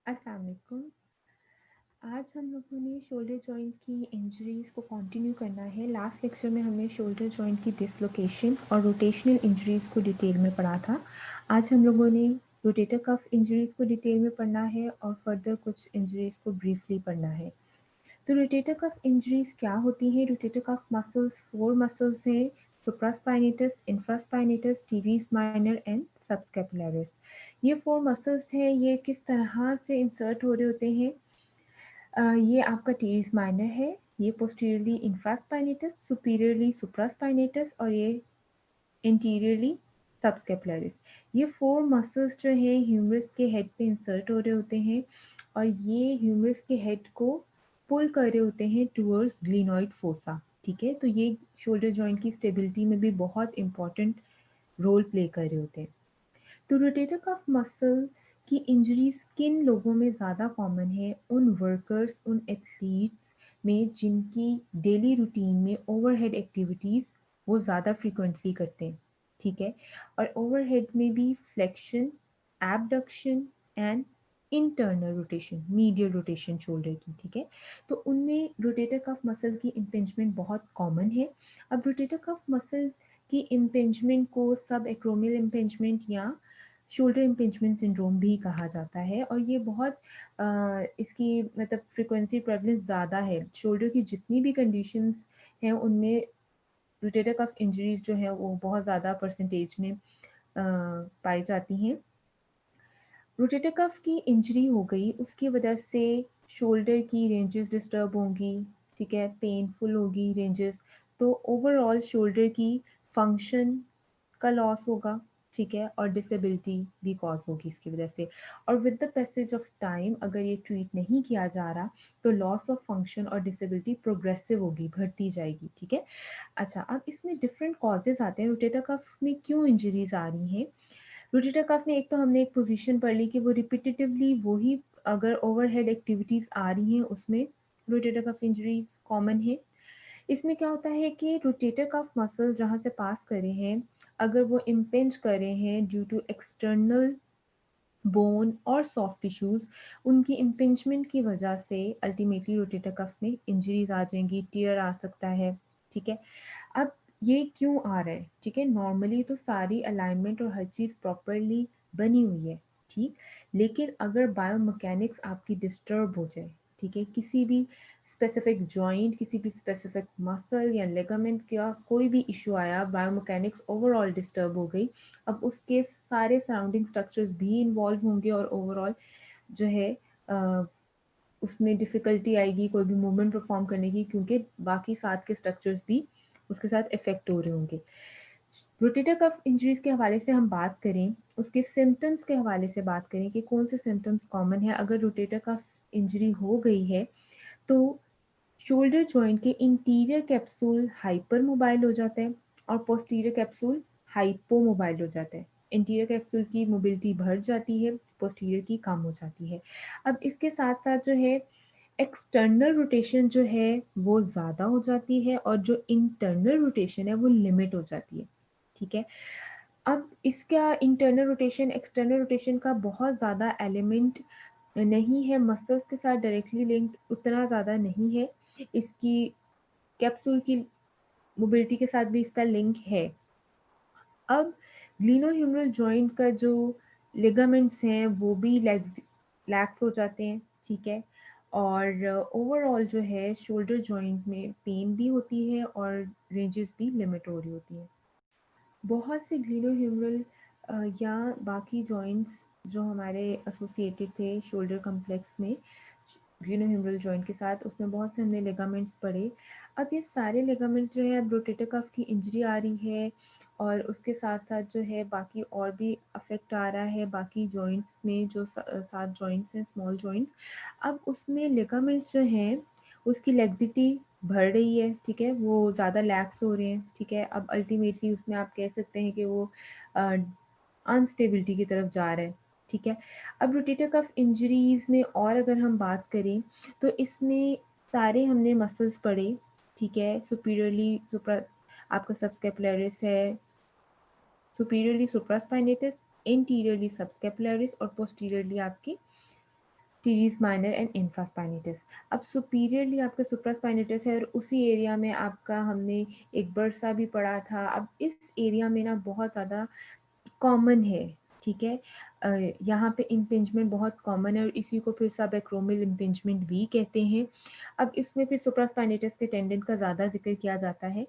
अस्सलाम वालेकुम। आज हम लोगों ने शोल्डर जॉइंट की इंजरीज़ को कंटिन्यू करना है। लास्ट लेक्चर में हमने शोल्डर जॉइंट की डिसलोकेशन और रोटेशनल इंजरीज़ को डिटेल में पढ़ा था। आज हम लोगों ने रोटेटर कफ इंजरीज़ को डिटेल में पढ़ना है और फर्दर कुछ इंजरीज़ को ब्रीफली पढ़ना है। तो रोटेटर कफ इंजरीज़ क्या होती हैं? रोटेटर कफ मसल्स 4 मसल्स हैं, supraspinatus, infraspinatus, teres minor and subscapularis. ये 4 मसल्स हैं, ये किस तरह से इंसर्ट हो रहे होते हैं? ये आपका टीज माइनर है, ये पोस्टीरियरली इंफ्रास्पाइनेटस, सुपीरियरली सुप्रास्पाइनेटस और ये इंटीरियरली सबस्कैपुलरिस। ये 4 मसल्स जो हैं ह्यूमरस के हेड पे इंसर्ट हो रहे होते हैं और ये ह्यूमरस के हेड को पुल कर रहे होते हैं टूवर्ड्स ग्लिनॉइड फोसा। ठीक है, तो ये शोल्डर जॉइंट की स्टेबिलिटी में भी बहुत इंपॉर्टेंट रोल प्ले कर रहे होते हैं। तो रोटेटर कफ मसल की इंजरीज किन लोगों में ज़्यादा कॉमन है? उन वर्कर्स, उन एथलीट्स में जिनकी डेली रूटीन में ओवरहेड एक्टिविटीज़ वो ज़्यादा फ्रिक्वेंटली करते हैं। ठीक है, और ओवरहेड में भी flexion, abduction and internal rotation, medial rotation shoulder की। ठीक है, तो उनमें रोटेटर कफ मसल की इम्पिंजमेंट बहुत कॉमन है। अब रोटेटर कफ मसल की इम्पिंजमेंट को सब एक्रोमियल इम्पिंजमेंट या शोल्डर इम्पिंजमेंट सिंड्रोम भी कहा जाता है और ये बहुत इसकी मतलब फ्रिक्वेंसी प्रेवलेंस ज़्यादा है। शोल्डर की जितनी भी कंडीशंस हैं उनमें रोटेटर कफ इंजरीज जो है वो बहुत ज़्यादा परसेंटेज में पाई जाती हैं। रोटेटर कफ की इंजरी हो गई, उसकी वजह से शोल्डर की रेंजेस डिस्टर्ब होंगी। ठीक है, पेनफुल होगी रेंजेस, तो ओवरऑल शोल्डर की फंक्शन का लॉस होगा। ठीक है, और डिसेबिलिटी भी कॉज होगी इसकी वजह से। और with the passage of time अगर ये ट्रीट नहीं किया जा रहा तो लॉस ऑफ फंक्शन और डिसेबिलिटी प्रोग्रेसिव होगी, बढ़ती जाएगी। ठीक है, अच्छा, अब इसमें डिफरेंट कॉजेज आते हैं। रोटेटर कफ में क्यों इंजरीज आ रही हैं? रोटेटर कफ में एक तो हमने एक पोजीशन पढ़ ली कि वो रिपीटेटिवली वही अगर ओवरहेड एक्टिविटीज आ रही हैं उसमें रोटेटर कफ इंजरीज कॉमन है। इसमें क्या होता है कि रोटेटर कफ मसल जहाँ से पास कर रहे हैं अगर वो इम्पेंज कर रहे हैं ड्यू टू एक्सटर्नल बोन और सॉफ्ट टिश्यूज, उनकी इम्पिंजमेंट की वजह से अल्टीमेटली रोटेटर कफ में इंजरीज आ जाएंगी, टीयर आ सकता है। ठीक है, अब ये क्यों आ रहा है? ठीक है, नॉर्मली तो सारी अलाइनमेंट और हर चीज़ प्रॉपरली बनी हुई है। ठीक, लेकिन अगर बायोमैकेनिक्स आपकी डिस्टर्ब हो जाए, ठीक है, किसी भी स्पेसिफिक जॉइंट, किसी भी स्पेसिफिक मसल या लेगामेंट का कोई भी इशू आया, बायोमैकेनिक्स ओवरऑल डिस्टर्ब हो गई, अब उसके सारे सराउंडिंग स्ट्रक्चर्स भी इन्वॉल्व होंगे और ओवरऑल जो है उसमें डिफ़िकल्टी आएगी कोई भी मूवमेंट परफॉर्म करने की, क्योंकि बाकी साथ के स्ट्रक्चर्स भी उसके साथ इफ़ेक्ट हो रहे होंगे। रोटेटर कफ इंजरीज़ के हवाले से हम बात करें, उसके सिम्पटम्स के हवाले से बात करें कि कौन से सिम्पटम्स कॉमन है अगर रोटेटर कफ इंजरी हो गई है, तो शोल्डर जॉइंट के इंटीरियर कैप्सूल हाइपर मोबाइल हो जाता है और पोस्टीरियर कैप्सूल हाइपो मोबाइल हो जाता है। इंटीरियर कैप्सूल की मोबिलिटी बढ़ जाती है, पोस्टीरियर की कम हो जाती है। अब इसके साथ साथ जो है एक्सटर्नल रोटेशन जो है वो ज़्यादा हो जाती है और जो इंटरनल रोटेशन है वो लिमिट हो जाती है। ठीक है, अब इसका इंटरनल रोटेशन एक्सटर्नल रोटेशन का बहुत ज़्यादा एलिमेंट नहीं है, मसल्स के साथ डायरेक्टली लिंक्ड उतना ज़्यादा नहीं है। इसकी कैप्सूल की मोबिलिटी के साथ भी इसका लिंक है। अब ग्लिनोह्यूमरल जॉइंट का जो लिगामेंट्स हैं वो भी लैक्स हो जाते हैं। ठीक है, और ओवरऑल जो है शोल्डर जॉइंट में पेन भी होती है और रेंजेस भी लिमिट हो रही होती हैं। बहुत से ग्लिनोह्यूमरल या बाकी जॉइंट्स जो हमारे एसोसिएटेड थे शोल्डर कम्प्लेक्स में ग्लिनोह्यूमरल जॉइंट के साथ, उसमें बहुत से हमने लिगामेंट्स पढ़े। अब ये सारे लिगामेंट्स जो है अब रोटेटर कफ की इंजरी आ रही है और उसके साथ साथ जो है बाकी और भी अफेक्ट आ रहा है बाकी जॉइंट्स में, जो 7 जॉइंट्स हैं स्मॉल जॉइंट्स। अब उसमें लिगामेंट्स जो हैं उसकी लेग्जिटी बढ़ रही है। ठीक है, वो ज़्यादा लैक्स हो रहे हैं। ठीक है, अब अल्टीमेटली उसमें आप कह सकते हैं कि वो अनस्टेबिलिटी की तरफ जा रहा है। ठीक है, अब रोटेटर कफ इंजरीज में और अगर हम बात करें तो इसमें सारे हमने मसल्स पढ़े। ठीक है, सुपीरियरली सुप्रा आपका सबस्कैपुलरिस है, सुपीरियरली सुप्रास्पाइनेटस, इंटीरियरली सबस्कैपुलरिस और पोस्टीरियरली आपकी टीरीज़ माइनर एंड इंफ्रास्पाइनेटस। अब सुपीरियरली आपका सुप्रास्पाइनेटस है और उसी एरिया में आपका हमने एक बर्सा भी पढ़ा था। अब इस एरिया में ना बहुत ज़्यादा कॉमन है, ठीक है? अ, यहाँ पे इम्पिंजमेंट बहुत कॉमन है और इसी को फिर सबएक्रोमियल इम्पिंजमेंट भी कहते हैं। अब इसमें फिर सुप्रास्पाइनेटस के टेंडेन का ज़्यादा ज़िक्र किया जाता है।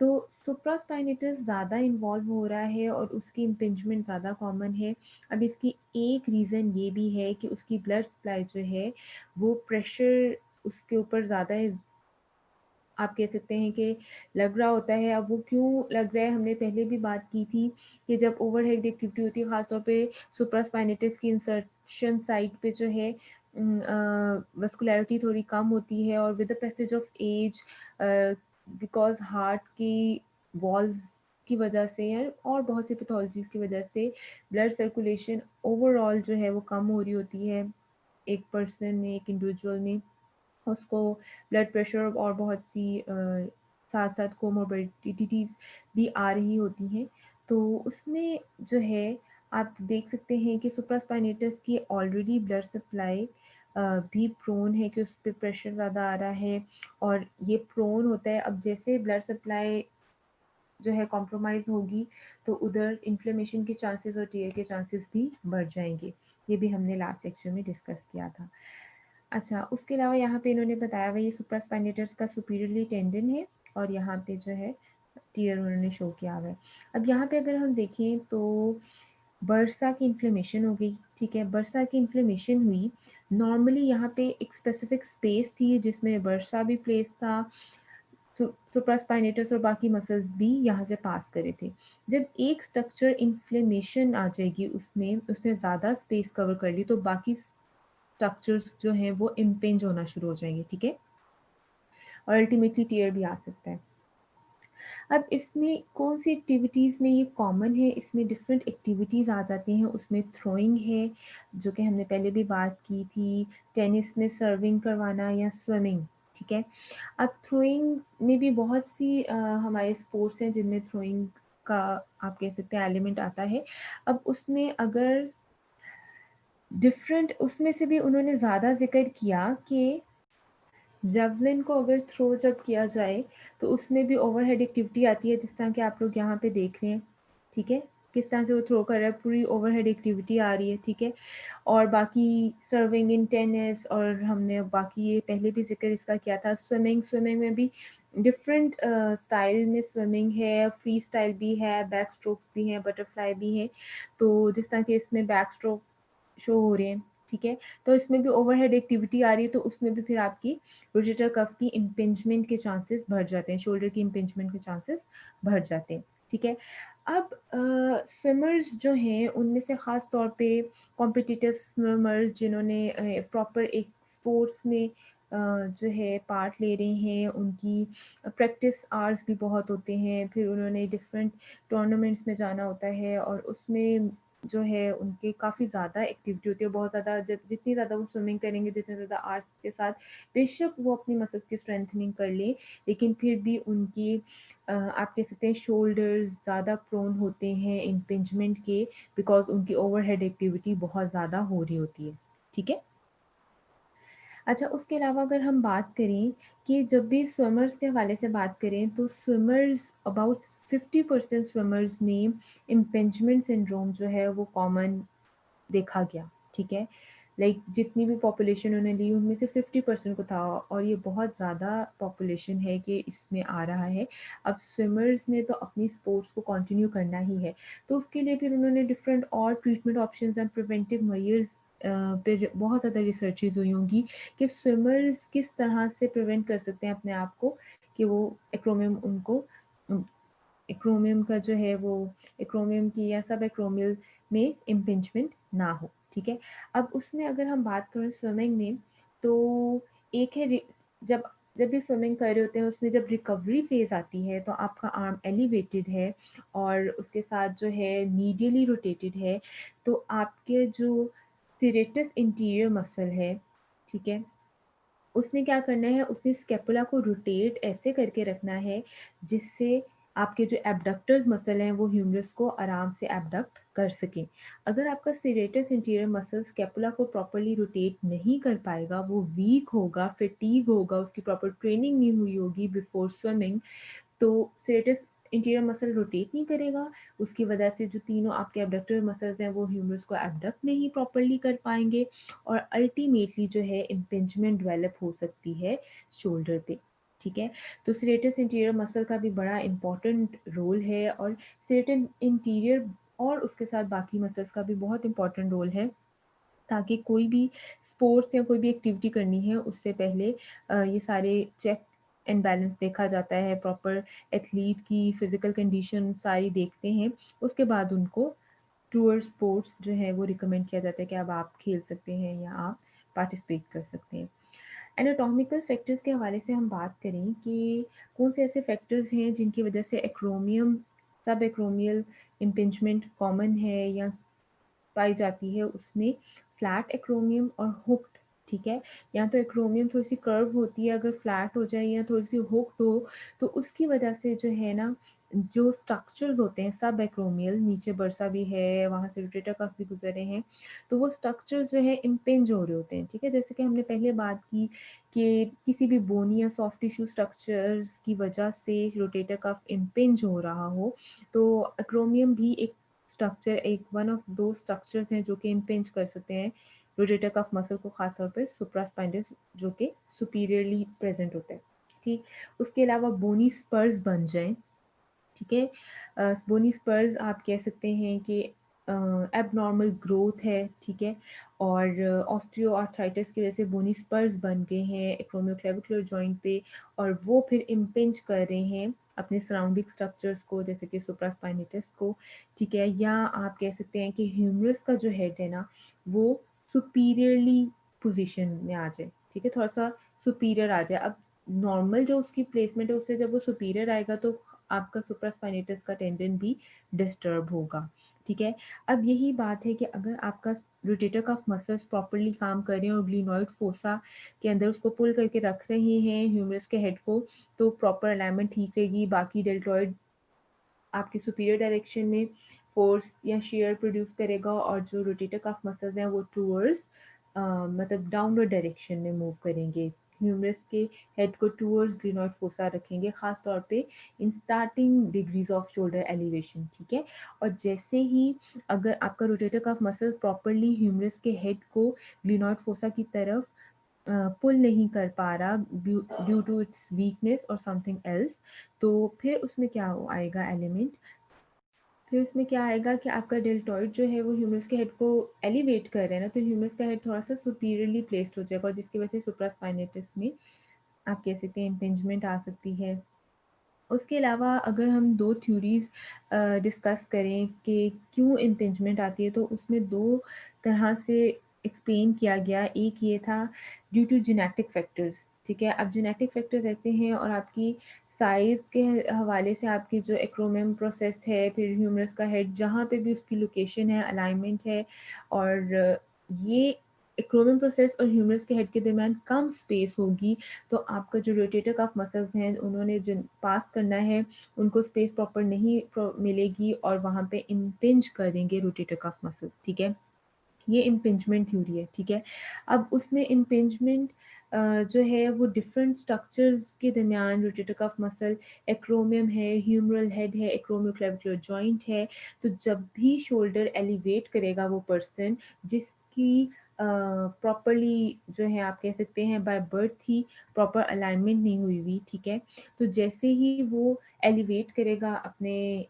तो सुप्रास्पाइनेटस ज़्यादा इन्वॉल्व हो रहा है और उसकी इम्पिंजमेंट ज़्यादा कॉमन है। अब इसकी एक रीज़न ये भी है कि उसकी ब्लड सप्लाई जो है, वो प्रेशर उसके ऊपर ज़्यादा आप कह सकते हैं कि लग रहा होता है। अब वो क्यों लग रहा है, हमने पहले भी बात की थी कि जब ओवरहेड एक्टिविटी होती है, ख़ासतौर पे सुप्रास्पाइनेटस की इंसर्शन साइट पे जो है वस्कुलैरिटी थोड़ी कम होती है और with the passage of age because heart की वॉल्व्स की वजह से और बहुत सी पैथोलॉजीज़ की वजह से ब्लड सर्कुलेशन ओवरऑल जो है वो कम हो रही होती है, एक पर्सन में, एक इंडिविजुअल में। उसको ब्लड प्रेशर और बहुत सी साथ-साथ कोमोर्बिडिटीज़ भी आ रही होती हैं। तो उसमें जो है आप देख सकते हैं कि सुप्रास्पाइनेटस की ऑलरेडी ब्लड सप्लाई भी प्रोन है कि उस पे प्रेशर ज़्यादा आ रहा है और ये प्रोन होता है। अब जैसे ब्लड सप्लाई जो है कॉम्प्रोमाइज़ होगी, तो उधर इन्फ्लेमेशन के चांसेस और टीयर के चांसेस भी बढ़ जाएँगे। ये भी हमने लास्ट लेक्चर में डिस्कस किया था। अच्छा, उसके अलावा यहाँ पे इन्होंने बताया हुआ ये सुप्रास्पाइनेटस का सुपीरियरली टेंडन है और यहाँ पे जो है टीयर उन्होंने शो किया हुआ है। अब यहाँ पे अगर हम देखें तो बर्सा की इन्फ्लेमेशन हो गई, ठीक है? बर्सा की इन्फ्लेमेशन हुई, नॉर्मली यहाँ पे एक स्पेसिफिक स्पेस थी जिसमें बर्सा भी प्लेस था, सुप्रास्पाइनेटस और बाकी मसल्स भी यहाँ से पास करे थे। जब एक स्ट्रक्चर इन्फ्लेमेशन आ जाएगी उसमें, उसने ज़्यादा स्पेस कवर कर ली तो बाकी स्ट्रक्चर्स जो हैं वो इम्पिंज होना शुरू हो जाएंगे, ठीक है? और अल्टीमेटली टीयर भी आ सकता है। अब इसमें कौन सी एक्टिविटीज़ में ये कॉमन है, इसमें डिफरेंट एक्टिविटीज़ आ जाती हैं। उसमें थ्रोइंग है, जो कि हमने पहले भी बात की थी, टेनिस में सर्विंग करवाना या स्विमिंग, ठीक है? अब थ्रोइंग में भी बहुत सी हमारे स्पोर्ट्स हैं जिनमें थ्रोइंग का आप कह सकते हैं एलिमेंट आता है। अब उसमें अगर डिफरेंट उसमें से भी उन्होंने ज़्यादा ज़िक्र किया कि जेवलिन को अगर थ्रो जब किया जाए, तो उसमें भी ओवरहेड एक्टिविटी आती है, जिस तरह के आप लोग यहाँ पे देख रहे हैं, ठीक है? किस तरह से वो थ्रो कर रहा है, पूरी ओवरहेड एक्टिविटी आ रही है, ठीक है? और बाकी सर्विंग इन टेनिस और हमने बाकी ये पहले भी ज़िक्र इसका किया था, स्विमिंग में भी डिफरेंट स्टाइल में स्विमिंग है, फ्री स्टाइल भी है, बैक स्ट्रोक्स भी हैं, बटरफ्लाई भी हैं। तो जिस तरह के इसमें बैक स्ट्रोक शो हो रहे हैं, ठीक है? तो इसमें भी ओवरहेड एक्टिविटी आ रही है, तो उसमें भी फिर आपकी रोटेटर कफ की इम्पिंजमेंट के चांसेस बढ़ जाते हैं, शोल्डर की इम्पिंजमेंट के चांसेस बढ़ जाते हैं, ठीक है? अब स्विमर्स जो हैं उनमें से ख़ास तौर पे कॉम्पिटिटिव स्विमर्स जिन्होंने प्रॉपर एक स्पोर्ट्स में जो है पार्ट ले रहे हैं, उनकी प्रैक्टिस आवर्स भी बहुत होते हैं, फिर उन्होंने डिफरेंट टूर्नामेंट्स में जाना होता है और उसमें जो है उनके काफ़ी ज़्यादा एक्टिविटी होती है, बहुत ज़्यादा जब जितनी ज़्यादा वो स्विमिंग करेंगे, जितने ज़्यादा आर्ट्स के साथ बेशक वो अपनी मसल्स की स्ट्रेंथनिंग कर लें, लेकिन फिर भी उनकी आप कह सकते हैं शोल्डर्स ज़्यादा प्रोन होते हैं इम्पिंजमेंट के बिकॉज़ उनकी ओवरहेड एक्टिविटी बहुत ज़्यादा हो रही होती है, ठीक है? अच्छा, उसके अलावा अगर हम बात करें कि जब भी स्विमर्स के हवाले से बात करें, तो स्विमर्स अबाउट 50% स्विमर्स में इम्पिंजमेंट सिंड्रोम जो है वो कॉमन देखा गया, ठीक है? लाइक जितनी भी पॉपुलेशन उन्होंने ली उनमें से 50% को था और ये बहुत ज़्यादा पॉपुलेशन है कि इसमें आ रहा है। अब स्विमर्स ने तो अपनी स्पोर्ट्स को कंटिन्यू करना ही है, तो उसके लिए फिर उन्होंने डिफरेंट और treatment options and preventive measures पे बहुत ज़्यादा रिसर्चेज़ हुई होंगी कि स्विमर्स किस तरह से प्रिवेंट कर सकते हैं अपने आप को कि वो एक्रोमियम उनको एक्रोमियम का जो है वो एक्रोमियम की या सब एक्रोमियल में इम्पिंजमेंट ना हो, ठीक है? अब उसमें अगर हम बात करें स्विमिंग में, तो एक है जब जब भी स्विमिंग कर रहे होते हैं उसमें जब रिकवरी फेज़ आती है तो आपका आर्म एलिवेटेड है और उसके साथ जो है मीडियली रोटेटेड है, तो आपके जो सीरेटस इंटीरियर मसल है, ठीक है? उसने क्या करना है, उसने स्कैपुला को रोटेट ऐसे करके रखना है जिससे आपके जो एब्डक्टर्स मसल हैं वो ह्यूमरस को आराम से एब्डक्ट कर सकें। अगर आपका सीरेटस इंटीरियर मसल स्कैपुला को प्रॉपर्ली रोटेट नहीं कर पाएगा, वो वीक होगा, फैटीग होगा, उसकी प्रॉपर ट्रेनिंग नहीं हुई होगी बिफोर स्विमिंग, तो सीरेटस इंटीरियर मसल रोटेट नहीं करेगा। उसकी वजह से जो तीनों आपके एब्डक्टर मसल्स हैं वो ह्यूमरस को एब्डक्ट नहीं प्रॉपर्ली कर पाएंगे और अल्टीमेटली जो है इम्पिंजमेंट डेवलप हो सकती है शोल्डर पे। ठीक है, तो सीरेटस इंटीरियर मसल का भी बड़ा इंपॉर्टेंट रोल है और सीरेटस इंटीरियर और उसके साथ बाकी मसल्स का भी बहुत इंपॉर्टेंट रोल है, ताकि कोई भी स्पोर्ट्स या कोई भी एक्टिविटी करनी है उससे पहले ये सारे चेक एंड बैलेंस देखा जाता है, प्रॉपर एथलीट की फिजिकल कंडीशन सारी देखते हैं, उसके बाद उनको टूअर्ड स्पोर्ट्स जो है वो रिकमेंड किया जाता है कि अब आप खेल सकते हैं या आप पार्टिसिपेट कर सकते हैं। एनाटॉमिकल फैक्टर्स के हवाले से हम बात करें कि कौन से ऐसे फैक्टर्स हैं जिनकी वजह से एक्रोमियम सब एक्रोमियल इम्पिंजमेंट कॉमन है या पाई जाती है, उसमें फ्लैट एक्रोमियम और हुक्ड। ठीक है, या तो एक्रोमियम थोड़ी सी कर्व होती है, अगर फ्लैट हो जाए या थोड़ी सी हुक्ड हो तो उसकी वजह से जो है ना, जो स्ट्रक्चर्स होते हैं सब एक्रोमियल, नीचे बरसा भी है, वहाँ से रोटेटर कफ भी गुजरे हैं, तो वो स्ट्रक्चर्स जो है इम्पिंज हो रहे होते हैं। ठीक है, जैसे कि हमने पहले बात की कि किसी भी बोनी या सॉफ्ट टिश्यू स्ट्रक्चर्स की वजह से रोटेटर कफ इम्पिंज हो रहा हो, तो एक्रोमियम भी एक स्ट्रक्चर, एक वन ऑफ दो स्ट्रक्चर्स हैं जो कि इम्पिंज कर सकते हैं रोटेटर कफ मसल को, खासतौर पे सुप्रास्पाइनस जो कि सुपीरियरली प्रेजेंट होता है। ठीक, उसके अलावा बोनी स्पर्स बन जाएं। ठीक है, बोनी स्पर्स आप कह सकते हैं कि एबनॉर्मल ग्रोथ है। ठीक है, और ऑस्टियोआर्थराइटिस की वजह से बोनी स्पर्स बन गए हैं एक्रोमियोक्लेविकुलर जॉइंट पे और वो फिर इम्पिंज कर रहे हैं अपने सराउंडिंग स्ट्रक्चर्स को, जैसे कि सुप्रास्पाइनेटस को। ठीक है, या आप कह सकते हैं कि ह्यूमरस का जो हेड है ना वो सुपीरियरली पोजीशन में आ जाए। ठीक है, थोड़ा सा सुपीरियर आ जाए। अब नॉर्मल जो उसकी प्लेसमेंट है उससे जब वो सुपीरियर आएगा तो आपका सुप्रास्पाइनेटस का टेंडन भी डिस्टर्ब होगा। ठीक है, अब यही बात है कि अगर आपका रोटेटर कफ मसल्स प्रॉपरली काम कर रहे हैं और ग्लिनोइड फोसा के अंदर उसको पुल करके रख रहे हैं ह्यूमरस के हेड को, तो प्रॉपर अलाइनमेंट ठीक रहेगी, बाकी डेल्टॉइड आपके सुपीरियर डायरेक्शन में फोर्स या शेयर प्रोड्यूस करेगा और जो रोटेटर कफ मसल्स हैं वो टूवर्ड्स मतलब डाउनवर्ड डायरेक्शन में मूव करेंगे, ह्यूमरस के हेड को टूवर्ड्स ग्लिनोइड फोसा रखेंगे, खास तौर पे in starting degrees of shoulder elevation. ठीक है, और जैसे ही अगर आपका rotator cuff muscle properly humerus के हेड को ग्लिनोइड फोसा की तरफ पुल नहीं कर पा रहा ड्यू टू इट्स वीकनेस और समथिंग एल्स, तो फिर उसमें क्या आएगा एलिमेंट, फिर उसमें क्या आएगा कि आपका डेल्टॉइड जो है वो ह्यूमरस के हेड को एलिवेट कर रहा है ना, तो ह्यूमरस का हेड थोड़ा सा सुपीरियरली प्लेस्ड हो जाएगा और जिसकी वजह से सुप्रास्पाइनेटस में आप कह सकते हैं इम्पिंजमेंट आ सकती है। उसके अलावा अगर हम दो थ्योरीज डिस्कस करें कि क्यों इम्पिंजमेंट आती है, तो उसमें दो तरह से एक्सप्लेन किया गया। एक ये था ड्यू टू जेनेटिक फैक्टर्स। ठीक है, अब जेनेटिक फैक्टर्स ऐसे हैं और आपकी साइज के हवाले से आपकी जो एक्रोमियम प्रोसेस है, फिर ह्यूमरस का हेड जहाँ पे भी उसकी लोकेशन है, अलाइनमेंट है, और ये एक्रोमियम प्रोसेस और ह्यूमरस के हेड के दरमियान कम स्पेस होगी, तो आपका जो रोटेटर कफ मसल्स हैं उन्होंने जो पास करना है उनको स्पेस प्रॉपर नहीं मिलेगी और वहाँ पे इम्पिंज करेंगे रोटेटर कफ मसल्स। ठीक है, ये इम्पिंजमेंट थ्योरी है। ठीक है, अब उसमें इम्पिंजमेंट जो है वो डिफरेंट स्ट्रक्चर्स के दरमियान, रोटेटर कफ मसल, एक्रोमियम है, ह्यूमरल हेड है, एक्रोमियोक्लेविकुलर जॉइंट है, तो जब भी शोल्डर एलिवेट करेगा वो पर्सन जिसकी प्रॉपरली जो है आप कह सकते हैं by birth he proper alignment नहीं हुई हुई। ठीक है, तो जैसे ही वो एलिवेट करेगा अपने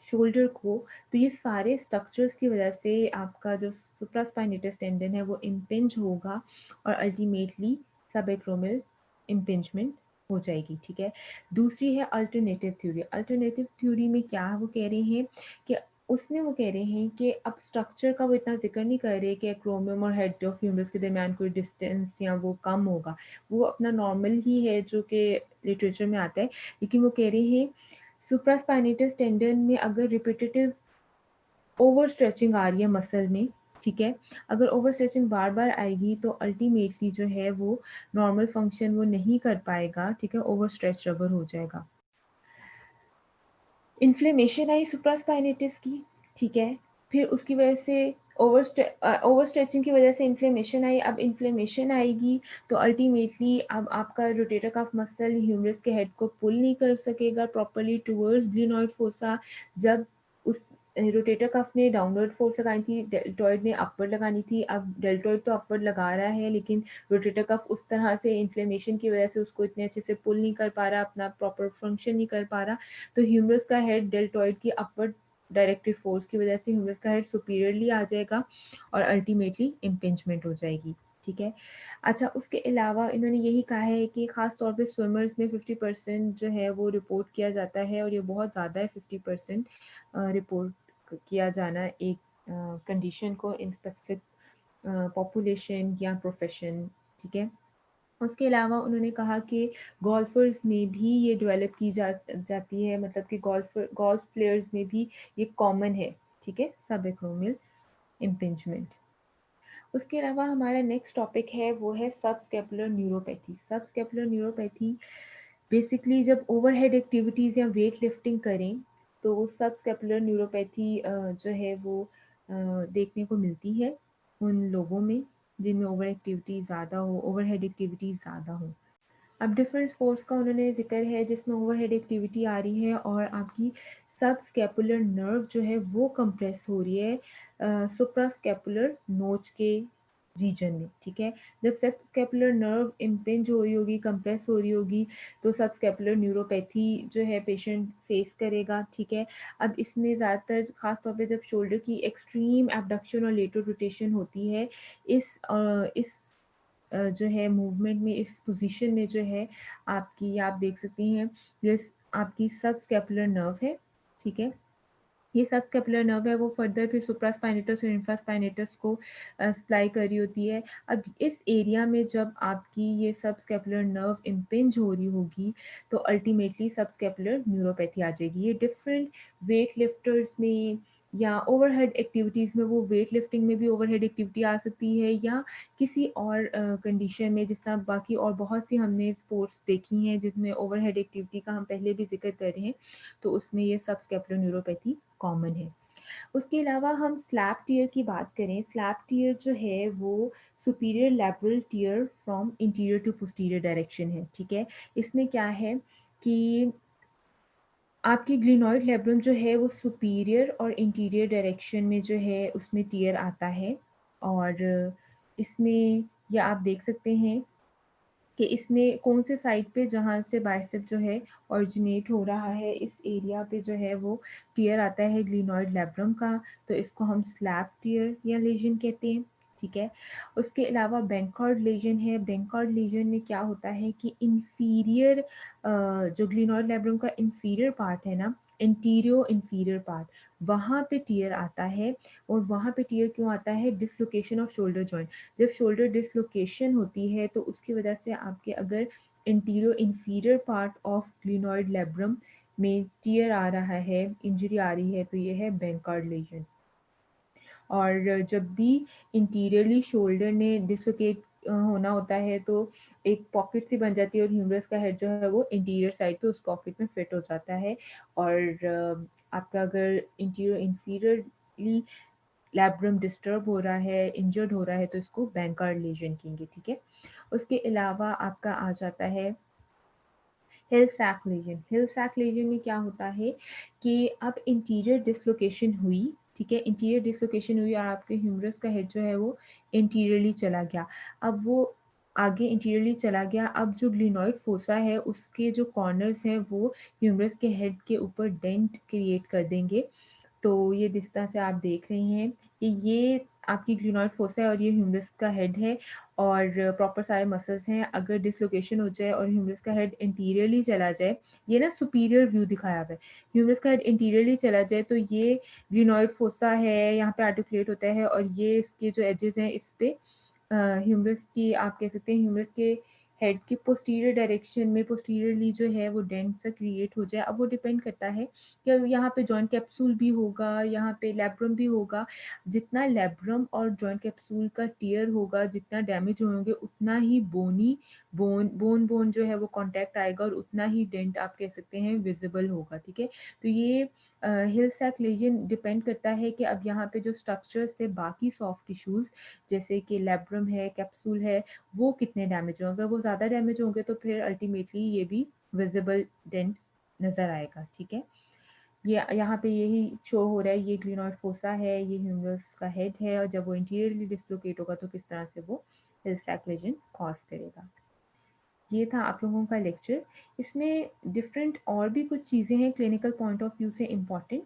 शोल्डर को, तो ये सारे स्ट्रक्चर्स की वजह से आपका जो सुप्रास्पाइनेटस टेंडन है वो इम्पिंज होगा और अल्टीमेटली सबएक्रोमियल इम्पिंजमेंट हो जाएगी। ठीक है, दूसरी है अल्टरनेटिव थ्योरी। अल्टरनेटिव थ्योरी में क्या वो कह रहे हैं कि उसमें वो कह रहे हैं कि अब स्ट्रक्चर का वो इतना जिक्र नहीं कर रहे कि एक्रोमियम और हेड ऑफ ह्यूमरस के दरमियान कोई डिस्टेंस या वो कम होगा, वो अपना नॉर्मल ही है जो कि लिटरेचर में आता है, लेकिन वो कह रहे हैं सुप्रास्पाइनेटस टेंडन में अगर रिपीटेटिव ओवर स्ट्रेचिंग आ रही है मसल में, ठीक है, अगर ओवर स्ट्रेचिंग बार बार आएगी तो अल्टीमेटली जो है वो नॉर्मल फंक्शन वो नहीं कर पाएगा। ठीक है, ओवर स्ट्रेच अगर हो जाएगा, इन्फ्लेमेशन आई सुप्रास्पाइनेटिस की। ठीक है, फिर उसकी वजह से ओवर स्ट्रेचिंग की वजह से इन्फ्लेमेशन आई। अब इन्फ्लेमेशन आएगी तो अल्टीमेटली अब आपका रोटेटर कफ मसल ह्यूमरस के हेड को पुल नहीं कर सकेगा प्रॉपरली टुवर्ड्स ग्लिनॉइड फोसा। जब उस रोटेटर कफ ने डाउनवर्ड फोर्स लगानी थी, डेल्टॉइड ने अपवर्ड लगानी थी। अब डेल्टॉइड तो अपवर्ड लगा रहा है लेकिन रोटेटर कफ उस तरह से इन्फ्लेमेशन की वजह से उसको इतने अच्छे से पुल नहीं कर पा रहा, अपना प्रॉपर फंक्शन नहीं कर पा रहा। तो ह्यूमरस का हेड डेल्टॉइड की अपवर्ड डायरेक्टेड फोर्स की वजह से ह्यूमरस का हेड सुपीरियरली आ जाएगा और अल्टीमेटली इम्पिंजमेंट हो जाएगी। ठीक है। अच्छा, उसके अलावा इन्होंने यही कहा है कि ख़ास तौर पे स्विमर्स में 50% जो है वो रिपोर्ट किया जाता है और ये बहुत ज़्यादा है। 50% रिपोर्ट किया जाना एक कंडीशन को इन स्पेसिफिक पॉपुलेशन या प्रोफेशन। ठीक है। उसके अलावा उन्होंने कहा कि गोल्फर्स में भी ये डेवलप की जाती है, मतलब कि गोल्फ प्लेयर्स में भी ये कॉमन है। ठीक है, सबएक्रोमियल इम्पिंजमेंट। उसके अलावा हमारा नेक्स्ट टॉपिक है वो है subscapular neuropathy. Subscapular neuropathy basically जब ओवरहेड एक्टिविटीज़ या वेट लिफ्टिंग करें तो सबस्केपुलर न्यूरोपैथी जो है वो देखने को मिलती है उन लोगों में जिनमें ओवर एक्टिविटी ज़्यादा हो, ओवरहेड एक्टिविटी ज़्यादा हो। अब डिफरेंट स्पोर्ट्स का उन्होंने जिक्र है जिसमें ओवरहेड एक्टिविटी आ रही है और आपकी सब स्केपुलर नर्व जो है वो कंप्रेस हो रही है सुप्रास्केपुलर नोच के रीजन में। ठीक है। जब सब स्केपुलर नर्व इम्पिंज हो रही होगी, कंप्रेस हो रही होगी, तो सब स्केपुलर न्यूरोपैथी जो है पेशेंट फेस करेगा। ठीक है। अब इसमें ज़्यादातर खास तौर पे जब शोल्डर की एक्सट्रीम एबडक्शन और लेटरल रोटेशन होती है, इस जो है मूवमेंट में, इस पोजीशन में जो है आपकी, आप देख सकती हैं ये आपकी सब स्केपुलर नर्व है। ठीक है। ये सब स्केपुलर नर्व है वो फर्दर फिर सुप्रास्पाइनेटस और इंफ्रास्पाइनेटस को सप्लाई कर रही होती है। अब इस एरिया में जब आपकी ये सब स्केपुलर नर्व इम्पिंज हो रही होगी तो अल्टीमेटली सब स्केपुलर न्यूरोपैथी आ जाएगी। ये डिफरेंट वेट लिफ्टर्स में या ओवरहेड एक्टिविटीज़ में, वो वेट लिफ्टिंग में भी ओवरहेड एक्टिविटी आ सकती है या किसी और कंडीशन में, जिस तरह बाकी और बहुत सी हमने स्पोर्ट्स देखी हैं जिसमें ओवरहेड एक्टिविटी का हम पहले भी जिक्र कर रहे हैं, तो उसमें ये सब स्केपुलर न्यूरोपैथी कॉमन है। उसके अलावा हम स्लैप टियर की बात करें, स्लैप टियर जो है वो superior lateral tear from interior to posterior direction है। ठीक है। इसमें क्या है कि आपकी ग्लिनॉइड लेब्रम जो है वो सुपीरियर और इंटीरियर डायरेक्शन में जो है उसमें टियर आता है और इसमें या आप देख सकते हैं कि इसमें कौन से साइड पे जहाँ से बाइसेप जो है ऑरिजिनेट हो रहा है, इस एरिया पे जो है वो टियर आता है ग्लिनॉइड लैब्रम का, तो इसको हम स्लैप टियर या लेजन कहते हैं। ठीक है। उसके अलावा बेंकॉर्ड लेजन है। बेंकॉर्ड लेजन में क्या होता है कि इंफीरियर जो ग्लिनॉइड लैब्रम का इंफीरियर पार्ट है ना, इंटीरियो इंफीरियर पार्ट, वहाँ पे टियर आता है। और वहाँ पे टियर क्यों आता है? Dislocation off shoulder joint. जब शोल्डर डिसलोकेशन होती है तो उसकी वजह से आपके अगर interior inferior part of glenoid labrum में टियर आ रहा है, इंजरी आ रही है, तो ये है बेंकार्ड लेजन। और जब भी इंटीरियरली शोल्डर ने डिसलोकेट होना होता है तो एक पॉकेट सी बन जाती है और ह्यूमरस का हेड जो है वो इंटीरियर साइड पे उस पॉकेट में फिट हो जाता है। और आपका अगर इंटीरियर इंफीरियरली लैब्रम डिस्टर्ब हो रहा है, इंजर्ड हो रहा है, तो इसको बैंकार्ड लेजन कहेंगे। ठीक है। उसके अलावा आपका आ जाता है हिल सैक लेजन। हिल सैक लेजन में क्या होता है कि अब इंटीरियर डिसलोकेशन हुई। ठीक है। इंटीरियर डिसलोकेशन हुई और आपके ह्यूमरस का हेड जो है वो इंटीरियरली चला गया। अब वो आगे इंटीरियरली चला गया, अब जो ग्लिनॉइड फोसा है उसके जो कॉर्नर्स हैं वो ह्यूमरस के हेड के ऊपर डेंट क्रिएट कर देंगे। तो ये जिस तरह से आप देख रहे हैं कि ये आपकी ग्लिनॉइड फोसा है और ये ह्यूमरस का हेड है और प्रॉपर सारे मसल्स हैं। अगर डिसलोकेशन हो जाए और ह्यूमरस का हेड इंटीरियरली चला जाए, ये ना सुपीरियर व्यू दिखाया हुआ है, ह्यूमरस का हेड इंटीरियरली चला जाए तो ये ग्लिनॉइड फोसा है, यहाँ पे आर्टिकुलेट होता है और ये इसके जो एजेस हैं इस पे ह्यूमरस की, आप कह सकते हैं ह्यूमरस के हेड की पोस्टीरियर डायरेक्शन में पोस्टीरियरली जो है वो डेंट सा क्रिएट हो जाए। अब वो डिपेंड करता है कि यहाँ पे जॉइंट कैप्सूल भी होगा, यहाँ पे लैब्रम भी होगा। जितना लैब्रम और जॉइंट कैप्सूल का टियर होगा, जितना डैमेज होंगे, उतना ही बोन जो है वो कांटेक्ट आएगा और उतना ही डेंट आप कह सकते हैं विजिबल होगा। ठीक है। तो ये हिल सैक लीजन डिपेंड करता है कि अब यहाँ पे जो स्ट्रक्चर्स थे बाकी सॉफ्ट टिश्यूज़ जैसे कि लेब्रम है, कैप्सूल है, वो कितने डैमेज हों। अगर वो ज़्यादा डैमेज होंगे तो फिर अल्टीमेटली ये भी विज़िबल डेंट नज़र आएगा, ठीक है? ये यहाँ पे यही शो हो रहा है, ये ग्लिनोइड फोसा है, ये ह्यूमरस का हेड है और जब वो इंटीरियरली डिस्लोकेट होगा तो किस तरह से वो हिल सैक लीजन कॉज़ करेगा। ये था आप लोगों का लेक्चर। इसमें डिफरेंट और भी कुछ चीज़ें हैं क्लिनिकल पॉइंट ऑफ व्यू से इम्पोर्टेंट,